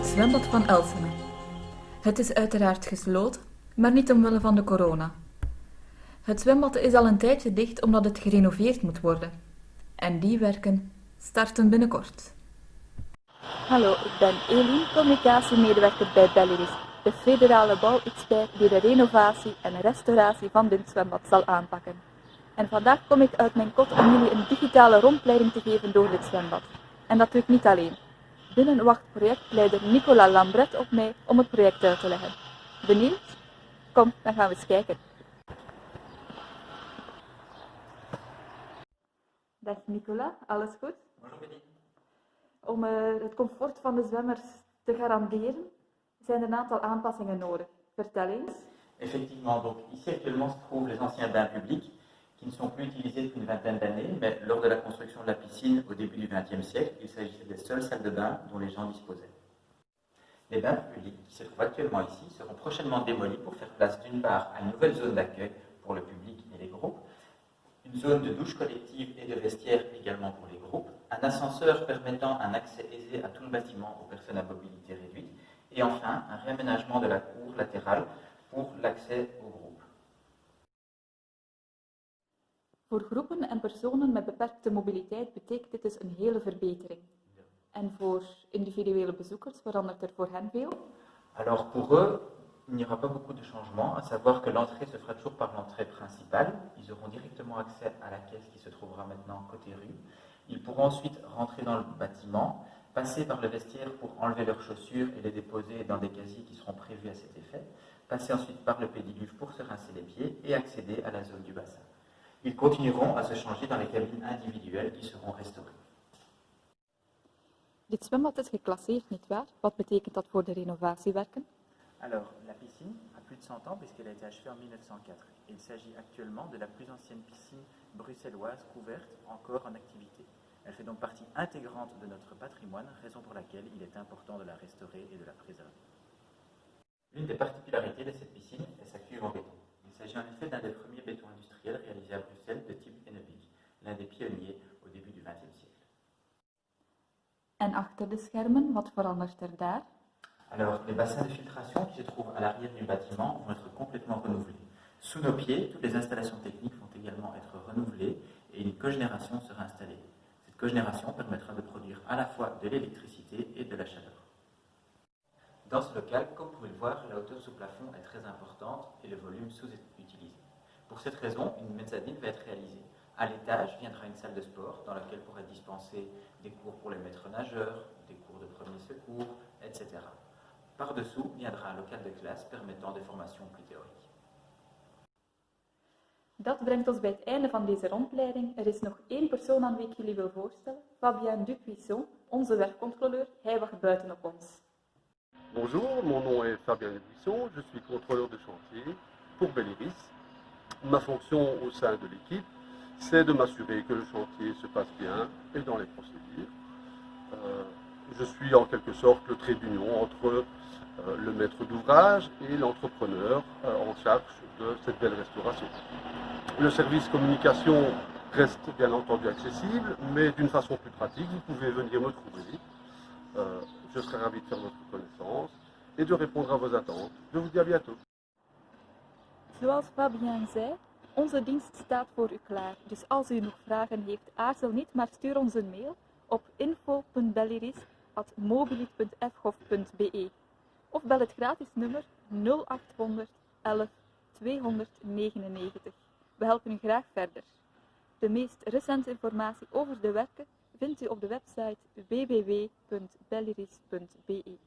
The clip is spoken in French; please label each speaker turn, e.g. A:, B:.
A: het zwembad van Elsene. Het is uiteraard gesloten, maar niet omwille van de corona. Het zwembad is al een tijdje dicht omdat het gerenoveerd moet worden. En die werken starten binnenkort.
B: Hallo, ik ben Eline, communicatiemedewerker bij Belleris, de federale bouwexpert die de renovatie en restauratie van dit zwembad zal aanpakken. En vandaag kom ik uit mijn kot om jullie een digitale rondleiding te geven door dit zwembad. En dat doe ik niet alleen. Binnen wacht projectleider Nicolas Lambret op mij om het project uit te leggen. Benieuwd? Kom, dan gaan we eens kijken. Dag Nicolas, alles goed? Om het comfort van de zwemmers te garanderen, zijn er een aantal aanpassingen nodig. Vertel eens.
C: Effectivement, donc ici actuellement se trouvent les anciens bains publics qui ne sont plus utilisés depuis une vingtaine d'années, mais lors de la construction de la piscine au début du XXe siècle, il s'agissait des seules salles de bain dont les gens disposaient. Les bains publics qui se trouvent actuellement ici seront prochainement démolis pour faire place d'une part à une nouvelle zone d'accueil pour le public et les groupes, une zone de douche collective et de vestiaire également pour les groupes, un ascenseur permettant un accès aisé à tout le bâtiment aux personnes à mobilité réduite, et enfin un réaménagement de la cour latérale pour l'accès aux groupes.
B: Voor groepen en personen met beperkte mobiliteit betekent dit dus een hele verbetering. En voor individuele bezoekers verandert er voor hen veel?
C: Alors pour eux, il n'y aura pas beaucoup de changements, à savoir que l'entrée se fera toujours par l'entrée principale. Ils auront directement accès à la caisse qui se trouvera maintenant côté rue. Ils pourront ensuite rentrer dans le bâtiment, passer par le vestiaire pour enlever leurs chaussures et les déposer dans des casiers qui seront prévus à cet effet, passer ensuite par le pédiluve pour se rincer les pieds et accéder à la zone du bassin. Ils continueront à se changer dans les cabines individuelles qui seront restaurées.
B: Dit zwembad is geclasseerd, nietwaar? Wat betekent dat voor de renovatiewerken?
C: Alors, la piscine a plus de 100 ans puisqu'elle a été achevée en 1904. Il s'agit actuellement de la plus ancienne piscine bruxelloise couverte encore en activité. Elle fait donc partie intégrante de notre patrimoine, raison pour laquelle il est important de la restaurer et de la préserver. L'une des particularités de cette piscine est sa cuve en béton. Il s'agit en effet d'un des premiers bétons industriels réalisés à Bruxelles de type Enebic, l'un des pionniers au début du XXe siècle.
B: En achter de schermen, wat verandert er daar?
C: Alors, les bassins de filtration qui se trouvent à l'arrière du bâtiment vont être complètement renouvelés. Sous nos pieds, toutes les installations techniques vont également être renouvelées et une cogénération sera installée. Cette cogénération permettra de produire à la fois de l'électricité et de la chaleur. Dans ce local, comme vous pouvez le voir, la hauteur sous plafond est très importante et le volume sous-utilisé. Pour cette raison, une mezzanine va être réalisée. À l'étage viendra une salle de sport dans laquelle pourraient dispenser des cours pour les maîtres nageurs, des cours de premier secours, etc. Par-dessous viendra un local de classe permettant des formations plus théoriques.
B: Dat brengt ons bij het einde van deze rondleiding. Er is nog één persoon aan wie ik jullie wil voorstellen. Fabien Dupuisson, onze werkcontroleur. Hij wacht buiten op ons.
D: Bonjour, mon nom est Fabien Dupuisson, je suis contrôleur de chantier pour Belleris. Ma fonction au sein de l'équipe, c'est de m'assurer que le chantier se passe bien et dans les procédures. Je suis en quelque sorte le trait d'union entre le maître d'ouvrage et l'entrepreneur en charge de cette belle restauration. Le service communication reste bien entendu accessible, mais d'une façon plus pratique, vous pouvez venir me trouver. Je serai ravi de faire votre connaissance et de répondre à vos attentes. Je vous dis à bientôt.
B: Zoals Fabien zei, onze dienst staat voor u klaar. Dus als u nog vragen heeft, aarzel niet, maar stuur ons een mail op info.belleris@mobilit.fhof.be of bel het gratis nummer 0800 11 299. We helpen u graag verder. De meest recente informatie over de werken vindt u op de website www.belleris.be.